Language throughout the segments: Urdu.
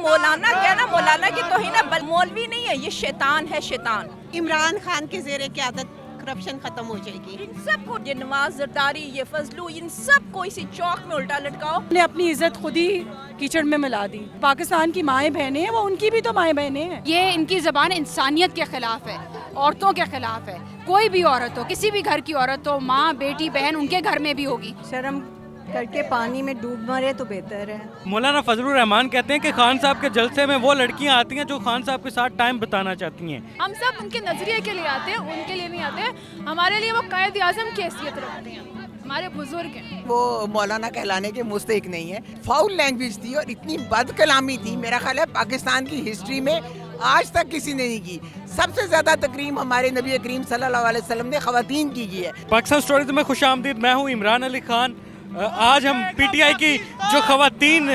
مولانا کہنا مولانا کی توہین ہے، مولوی نہیں ہے، یہ شیطان ہے، شیطان۔ عمران خان کے زیر قیادت کرپشن ختم ہو جائے گی۔ ان سب کو، یہ نواز زرداری، یہ فضلو، ان سب کو اسی چوک میں الٹا لٹکاؤ۔ نے اپنی عزت خود ہی کیچڑ میں ملا دی۔ پاکستان کی مائیں بہنیں ہیں، وہ ان کی بھی تو مائیں بہنیں ہیں۔ یہ ان کی زبان انسانیت کے خلاف ہے، عورتوں کے خلاف ہے۔ کوئی بھی عورت ہو، کسی بھی گھر کی عورت ہو، ماں، بیٹی، بہن، ان کے گھر میں بھی ہوگی۔ شرم کر کے پانی میں ڈوب مرے تو بہتر ہے۔ مولانا فضل الرحمان کہتے ہیں کہ خان صاحب کے جلسے میں وہ لڑکیاں آتی ہیں جو خان صاحب کے ساتھ ٹائم بتانا چاہتی ہیں۔ ہم سب ان کے نظریے کے لیے آتے ہیں، ان کے لیے نہیں آتے۔ ہمارے لیے وہ قائد اعظم کی حیثیت رکھتے ہیں، ہمارے بزرگ ہیں۔ وہ مولانا کہلانے کے مستحق نہیں ہے۔ فاؤل لینگویج تھی اور اتنی بد کلامی تھی، میرا خیال ہے پاکستان کی ہسٹری میں آج تک کسی نے نہیں کی۔ سب سے زیادہ تکریم ہمارے نبی کریم صلی اللہ علیہ وسلم نے خواتین کی ہے۔ پاکستان سٹوریز میں خوش آمدید، میں ہوں عمران علی خان۔ آج ہم پی ٹی آئی کی جو خواتین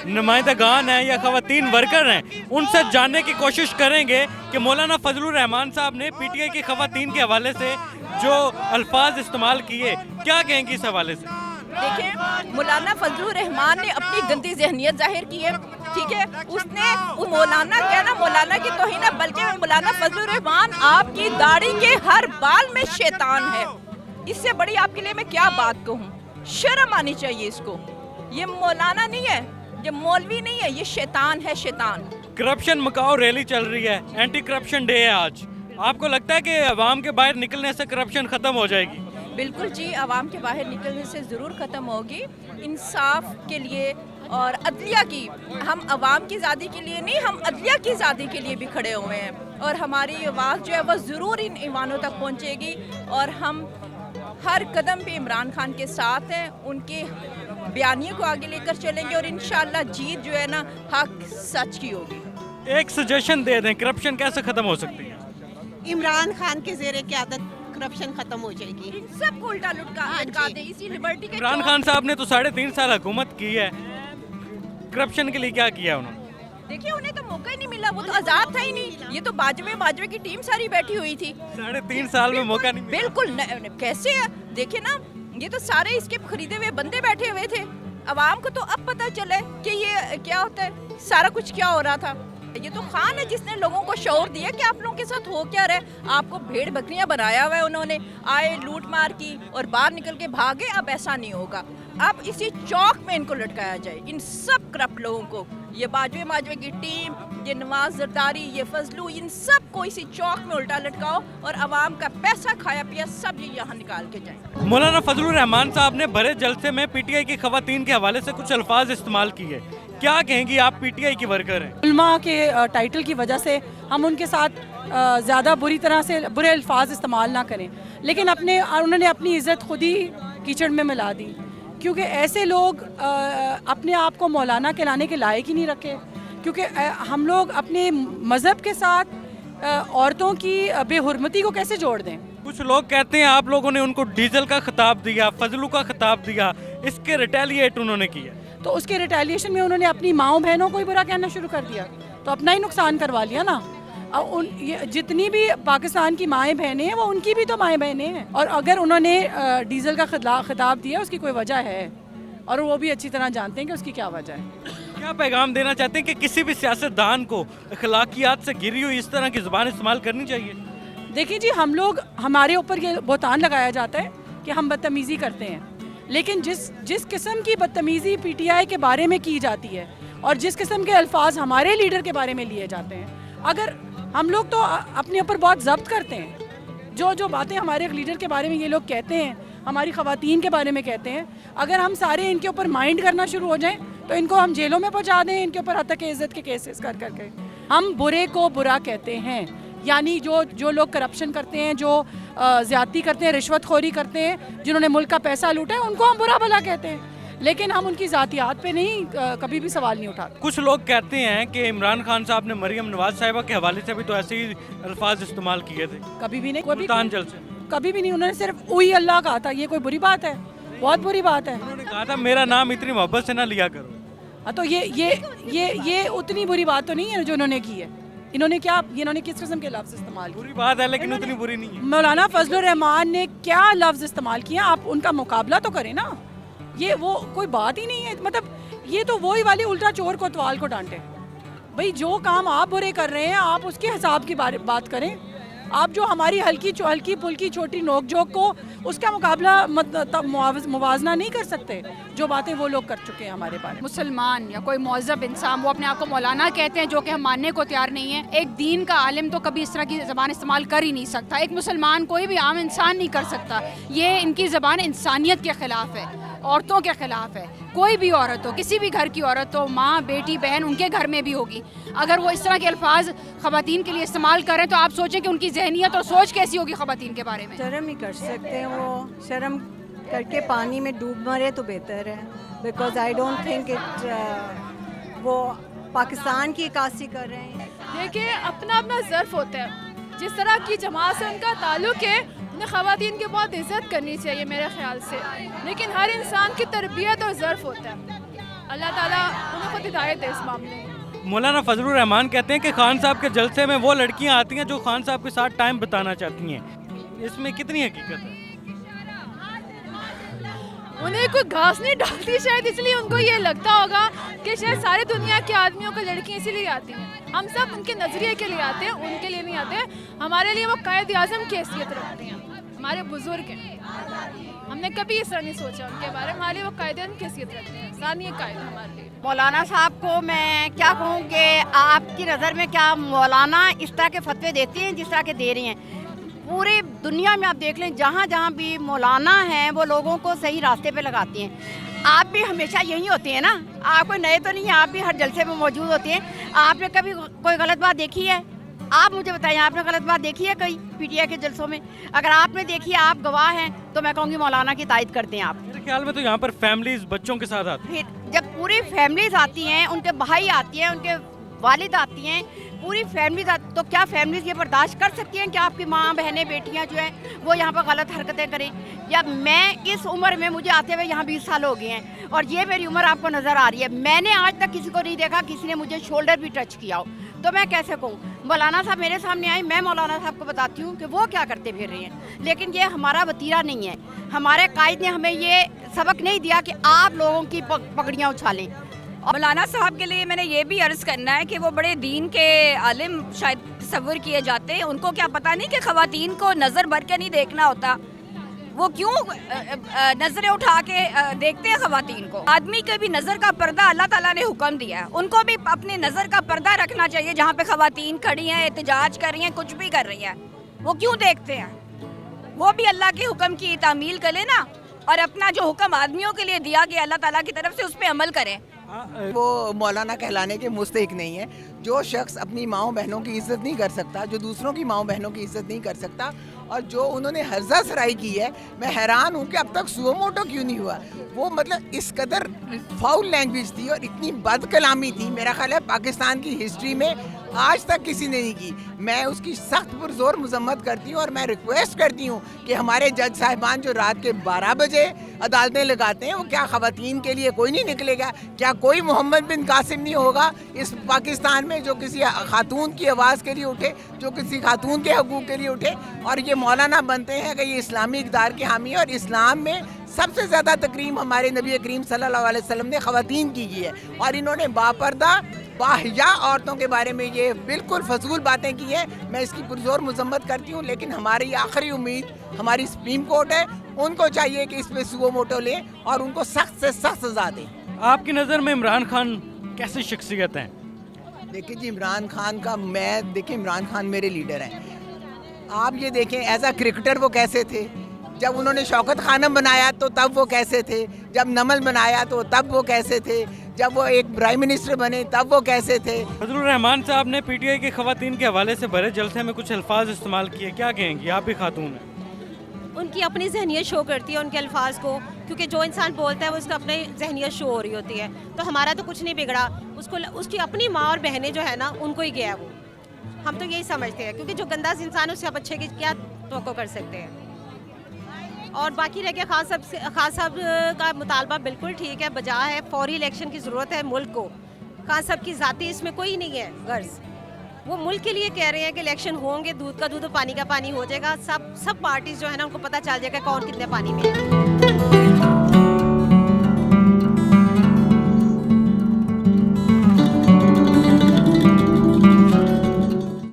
نمائندگان ہیں یا خواتین ورکر ہیں ان سے جاننے کی کوشش کریں گے کہ مولانا فضل الرحمان صاحب نے پی ٹی آئی کی خواتین کے حوالے سے جو الفاظ استعمال کیے کیا کہیں گے اس حوالے سے۔ دیکھیں، مولانا فضل الرحمان نے اپنی گندی ذہنیت ظاہر کی ہے، ٹھیک ہے۔ اس نے مولانا کہنا مولانا کی توہین ہے، بلکہ مولانا فضل الرحمان آپ کی داڑھی کے ہر بال میں شیطان ہے۔ اس سے بڑی آپ کے لیے میں کیا بات کہوں، شرم آنی چاہیے اس کو۔ یہ مولانا نہیں ہے، یہ مولوی نہیں ہے، یہ شیطان ہے، شیطان۔ کرپشن مکاؤ ریلی چل رہی ہے، اینٹی کرپشن ڈے ہے آج، آپ کو لگتا ہے کہ عوام کے باہر نکلنے سے کرپشن ختم ہو جائے گی؟ بالکل جی، عوام کے باہر نکلنے سے ضرور ختم ہوگی۔ انصاف کے لیے اور عدلیہ کی، ہم عوام کی آزادی کے لیے نہیں، ہم عدلیہ کی آزادی کے لیے بھی کھڑے ہوئے ہیں، اور ہماری آواز جو ہے وہ ضرور ان ایوانوں تک پہنچے گی، اور ہم ہر قدم پہ عمران خان کے ساتھ ہیں، ان کے بیانیے کو آگے لے کر چلیں گے، اور انشاءاللہ جیت جو ہے نا حق سچ کی ہوگی۔ ایک سجیشن دے دیں، کرپشن کیسے ختم ہو سکتی ہے؟ عمران خان کے زیر قیادت کرپشن ختم ہو جائے گی۔ ان سب کو الٹا لٹکا دیں اسی لبرٹی کے عمران خان صاحب نے تو 3.5 سال حکومت کی ہے، کرپشن کے لیے کیا کیا انہوں نے؟ دیکھیں، انہیں تو موقع ہی نہیں ملا، وہ تو آزاد تھا ہی نہیں، یہ تو باجوے کی ٹیم ساری بیٹھی ہوئی تھی۔ 3.5 سال میں موقع نہیں ملا۔ بالکل، کیسے ہے؟ دیکھیں نا، یہ تو سارے اس کے خریدے ہوئے بندے بیٹھے ہوئے تھے۔ عوام کو تو اب پتہ چلے کہ یہ کیا ہوتا ہے، سارا کچھ کیا ہو رہا تھا۔ یہ تو خان ہے جس نے لوگوں کو شعور دیا کہ آپ لوگوں کے ساتھ ہو کیا رہے، آپ کو بھیڑ بکریاں بنایا ہوا ہے انہوں نے، آئے لوٹ مار کی اور باہر نکل کے بھاگے۔ اب ایسا نہیں ہوگا، اب اسی چوک میں ان کو لٹکایا جائے، ان سب کرپٹ لوگوں کو، یہ باجوے کی ٹیم، یہ نواز زرداری، یہ فضلو، ان سب کو اسی چوک میں الٹا لٹکاؤ، اور عوام کا پیسہ کھایا پیا سب یہ یہاں نکال کے جائیں۔ مولانا فضل الرحمان صاحب نے بھرے جلسے میں پی ٹی آئی کی خواتین کے حوالے سے کچھ الفاظ استعمال کیے، کیا کہیں گی؟ آپ پی ٹی آئی کی ورکر ہیں۔ علماء کے ٹائٹل کی وجہ سے ہم ان کے ساتھ زیادہ بری طرح سے برے الفاظ استعمال نہ کریں، لیکن انہوں نے اپنی عزت خود ہی کیچڑ میں ملا دی، کیونکہ ایسے لوگ اپنے آپ کو مولانا کہلانے کے لائق ہی نہیں رکھے، کیونکہ ہم لوگ اپنے مذہب کے ساتھ عورتوں کی بے حرمتی کو کیسے جوڑ دیں؟ کچھ لوگ کہتے ہیں آپ لوگوں نے ان کو ڈیزل کا خطاب دیا، فضلو کا خطاب دیا، اس کے ریٹیلیٹ انہوں نے کیا، تو اس کے ریٹیلیشن میں انہوں نے اپنی ماؤں بہنوں کو ہی برا کہنا شروع کر دیا، تو اپنا ہی نقصان کروا لیا نا۔ جتنی بھی پاکستان کی مائیں بہنیں ہیں وہ ان کی بھی تو مائیں بہنیں ہیں، اور اگر انہوں نے ڈیزل کا خطاب دیا اس کی کوئی وجہ ہے، اور وہ بھی اچھی طرح جانتے ہیں کہ اس کی کیا وجہ ہے۔ کیا پیغام دینا چاہتے ہیں کہ کسی بھی سیاستدان کو اخلاقیات سے گری ہوئی اس طرح کی زبان استعمال کرنی چاہیے؟ دیکھیں جی، ہمارے اوپر یہ بہتان لگایا جاتا ہے کہ ہم بدتمیزی کرتے ہیں، لیکن جس قسم کی بدتمیزی پی ٹی آئی کے بارے میں کی جاتی ہے اور جس قسم کے الفاظ ہمارے لیڈر کے بارے میں لیے جاتے ہیں، اگر ہم لوگ تو اپنے اوپر بہت ضبط کرتے ہیں، جو باتیں ہمارے لیڈر کے بارے میں یہ لوگ کہتے ہیں، ہماری خواتین کے بارے میں کہتے ہیں، اگر ہم سارے ان کے اوپر مائنڈ کرنا شروع ہو جائیں تو ان کو ہم جیلوں میں پہنچا دیں، ان کے اوپر حتی کہ عزت کے کیسز کر کے۔ ہم برے کو برا کہتے ہیں، یعنی جو لوگ کرپشن کرتے ہیں، جو زیادتی کرتے ہیں، رشوت خوری کرتے ہیں، جنہوں نے ملک کا پیسہ لوٹا ہے، ان کو ہم برا بھلا کہتے ہیں، لیکن ہم ان کی ذاتیات پہ نہیں کبھی بھی سوال نہیں اٹھاتے۔ کچھ لوگ کہتے ہیں کہ عمران خان صاحب نے مریم نواز صاحبہ کے حوالے سے بھی تو ایسے ہی الفاظ استعمال کیے تھے، کبھی بھی نہیں، ملتان جلسے کبھی بھی نہیں، انہوں نے صرف اوہی اللہ کہا تھا۔ یہ کوئی بری بات ہے؟ بہت بری بات ہے۔ انہوں نے کہا تھا میرا نام اتنی محبت سے نہ لیا کرو۔ تو یہ اتنی بری بات تو نہیں ہے جو انہوں نے کی ہے۔ انہوں نے کس قسم کے لفظ استعمال کیے؟ بری بات ہے لیکن اتنی بری نہیں ہے۔ مولانا فضل الرحمان نے کیا لفظ استعمال کیے؟ آپ ان کا مقابلہ تو کریں نا، وہ کوئی بات ہی نہیں ہے۔ مطلب یہ تو وہی والی الٹا چور کو توال کو ڈانٹے، بھئی جو کام آپ برے کر رہے ہیں آپ اس کے حساب کی بات کریں. آپ جو ہماری ہلکی پھلکی چھوٹی نوک جھوک کو اس کا مقابلہ موازنہ نہیں کر سکتے جو باتیں وہ لوگ کر چکے ہیں ہمارے بارے میں. مسلمان یا کوئی مہذب انسان وہ اپنے آپ کو مولانا کہتے ہیں جو کہ ہم ماننے کو تیار نہیں ہیں. ایک دین کا عالم تو کبھی اس طرح کی زبان استعمال کر ہی نہیں سکتا. ایک مسلمان کوئی بھی عام انسان نہیں کر سکتا. یہ ان کی زبان انسانیت کے خلاف ہے, عورتوں کے خلاف ہے. کوئی بھی عورت ہو, کسی بھی گھر کی عورت ہو, ماں بیٹی بہن, ان کے گھر میں بھی ہوگی. اگر وہ اس طرح کے الفاظ خواتین کے لیے استعمال کریں تو آپ سوچیں کہ ان کی ذہنیت اور سوچ کیسی ہوگی خواتین کے بارے میں. شرم ہی کر سکتے ہیں وہ, شرم کر کے پانی میں ڈوب مرے تو بہتر ہے. Because I don't think it وہ پاکستان کی عکاسی کر رہے ہیں. دیکھیں اپنا اپنا ظرف ہوتا ہے. جس طرح کی جماعت سے ان کا تعلق ہے انہیں خواتین کی بہت عزت کرنی چاہیے میرے خیال سے. لیکن ہر انسان کی تربیت اور ظرف ہوتا ہے. اللہ تعالیٰ انہیں خود ہدایت ہے اس معاملے میں. مولانا فضل الرحمان کہتے ہیں کہ خان صاحب کے جلسے میں وہ لڑکیاں آتی ہیں جو خان صاحب کے ساتھ ٹائم بتانا چاہتی ہیں. اس میں کتنی حقیقت ہے؟ انہیں کوئی گھاس نہیں ڈالتی شاید, اس لیے ان کو یہ لگتا ہوگا کہ شاید ساری دنیا کے آدمیوں کو لڑکیاں اسی لیے آتی ہیں. ہم سب ان کے نظریے کے لیے آتے ہیں, ان کے لیے نہیں آتے. ہمارے لیے وہ قائد اعظم کی حیثیت رکھتے ہیں, ہمارے بزرگ ہیں. ہم نے کبھی اس طرح نہیں سوچا ان کے بارے میں. ہمارے لیے وہ قائد اعظم کی حیثیت رکھتے ہیں, ثانیہ قائد ہمارے لیے. مولانا صاحب کو میں کیا کہوں کہ آپ کی نظر میں کیا مولانا اس طرح کے فتوے دیتے ہیں جس طرح کے دے رہے ہیں؟ پوری دنیا میں آپ دیکھ لیں جہاں جہاں بھی مولانا ہیں وہ لوگوں کو صحیح راستے پہ لگاتے ہیں. آپ بھی ہمیشہ یہی ہوتے ہیں نا, آپ کوئی نئے تو نہیں ہیں, آپ بھی ہر جلسے میں موجود ہوتے ہیں. آپ نے کبھی کوئی غلط بات دیکھی ہے؟ آپ مجھے بتائیں, آپ نے غلط بات دیکھی ہے کئی پی ٹی آئی کے جلسوں میں؟ اگر آپ نے دیکھی ہے, آپ گواہ ہیں, تو میں کہوں گی مولانا کی تائید کرتے ہیں آپ. میرے خیال میں تو یہاں پر فیملیز بچوں کے ساتھ آتی ہیں. پھر جب پوری فیملیز آتی ہیں, ان کے بھائی آتی ہیں, ان کے والد آتی ہیں, پوری فیملیز تو کیا فیملیز یہ برداشت کر سکتی ہیں کہ آپ کی ماں بہنیں بیٹیاں جو ہیں وہ یہاں پر غلط حرکتیں کریں؟ یا میں اس عمر میں, مجھے آتے ہوئے یہاں 20 سال ہو گئے ہیں اور یہ میری عمر آپ کو نظر آ رہی ہے, میں نے آج تک کسی کو نہیں دیکھا کسی نے مجھے شولڈر بھی ٹچ کیا ہو. تو میں کیسے کہوں؟ مولانا صاحب میرے سامنے آئے, میں مولانا صاحب کو بتاتی ہوں کہ وہ کیا کرتے پھر رہے ہیں. لیکن یہ ہمارا وتیرہ نہیں ہے. ہمارے قائد نے ہمیں یہ سبق نہیں دیا کہ آپ لوگوں کی پگڑیاں اچھالیں. مولانا صاحب کے لیے میں نے یہ بھی عرض کرنا ہے کہ وہ بڑے دین کے عالم شاید تصور کیے جاتے ہیں. ان کو کیا پتہ نہیں کہ خواتین کو نظر بھر کے نہیں دیکھنا ہوتا. وہ کیوں نظریں اٹھا کے دیکھتے ہیں خواتین کو؟ آدمی کے بھی نظر کا پردہ اللہ تعالیٰ نے حکم دیا ہے, ان کو بھی اپنی نظر کا پردہ رکھنا چاہیے. جہاں پہ خواتین کھڑی ہیں, احتجاج کر رہی ہیں, کچھ بھی کر رہی ہیں, وہ کیوں دیکھتے ہیں؟ وہ بھی اللہ کے حکم کی تعمیل کریں نا, اور اپنا جو حکم آدمیوں کے لیے دیا گیا اللہ تعالیٰ کی طرف سے اس پہ عمل کریں. وہ مولانا کہلانے کے مستحق نہیں ہے. جو شخص اپنی ماؤں بہنوں کی عزت نہیں کر سکتا, جو دوسروں کی ماؤں بہنوں کی عزت نہیں کر سکتا, اور جو انہوں نے ہرزہ سرائی کی ہے, میں حیران ہوں کہ اب تک سو موٹو کیوں نہیں ہوا. وہ مطلب اس قدر فاؤل لینگویج تھی اور اتنی بد کلامی تھی, میرا خیال ہے پاکستان کی ہسٹری میں آج تک کسی نے نہیں کی. میں اس کی سخت پرزور مذمت کرتی ہوں اور میں ریکویسٹ کرتی ہوں کہ ہمارے جج صاحبان جو رات کے 12 بجے عدالتیں لگاتے ہیں, وہ کیا خواتین کے لیے کوئی نہیں نکلے گا؟ کیا کوئی محمد بن قاسم نہیں ہوگا اس پاکستان میں جو کسی خاتون کی آواز کے لیے اٹھے, جو کسی خاتون کے حقوق کے لیے اٹھے؟ اور یہ مولانا بنتے ہیں کہ یہ اسلامی اقدار کے حامی ہے, اور اسلام میں سب سے زیادہ تکریم ہمارے نبی کریم صلی اللہ علیہ وسلم نے خواتین کی ہے, اور انہوں نے باپردہ باحیا عورتوں کے بارے میں یہ بالکل فضول باتیں کی ہیں. میں اس کی پرزور مذمت کرتی ہوں, لیکن ہماری آخری امید ہماری سپریم کورٹ ہے. ان کو چاہیے کہ اس پہ سو موٹو لیں اور ان کو سخت سے سخت سزا دیں. آپ کی نظر میں عمران خان کیسی شخصیت ہیں؟ دیکھیں جی, عمران خان کا دیکھیں عمران خان میرے لیڈر ہیں. آپ یہ دیکھیں ایز اے کرکٹر وہ کیسے تھے, جب انہوں نے شوکت خانم بنایا تو تب وہ کیسے تھے, جب نمل بنایا تو تب وہ کیسے تھے, جب وہ ایک پرائم منسٹر بنے تب وہ کیسے تھے. فضل الرحمان صاحب نے پی ٹی آئی کی خواتین کے حوالے سے بڑے جلسے میں کچھ الفاظ استعمال کیے, کیا کہیں گی؟ آپ بھی خاتون ہیں. ان کی اپنی ذہنیت شو کرتی ہے ان کے الفاظ کو, کیونکہ جو انسان بولتا ہے وہ اس کا اپنی ذہنیت شو ہو رہی ہوتی ہے. تو ہمارا تو کچھ نہیں بگڑا, اس کی اپنی ماں اور بہنیں جو ہے نا ان کو ہی گیا وہ. ہم تو یہی سمجھتے ہیں, کیونکہ جو گندا انسان ہے اس سے آپ اچھے کی کیا توقع کر سکتے ہیں. اور باقی رہ گیا خان صاحب کا مطالبہ بالکل ٹھیک ہے, بجا ہے. فوری الیکشن کی ضرورت ہے ملک کو. خان صاحب کی ذاتی اس میں کوئی نہیں ہے غرض. وہ ملک کے لیے کہہ رہے ہیں کہ الیکشن ہوں گے, دودھ کا دودھ اور پانی کا پانی ہو جائے گا. سب پارٹیز جو ہے نا ان کو پتہ چل جائے گا کون کتنے پانی میں ہے.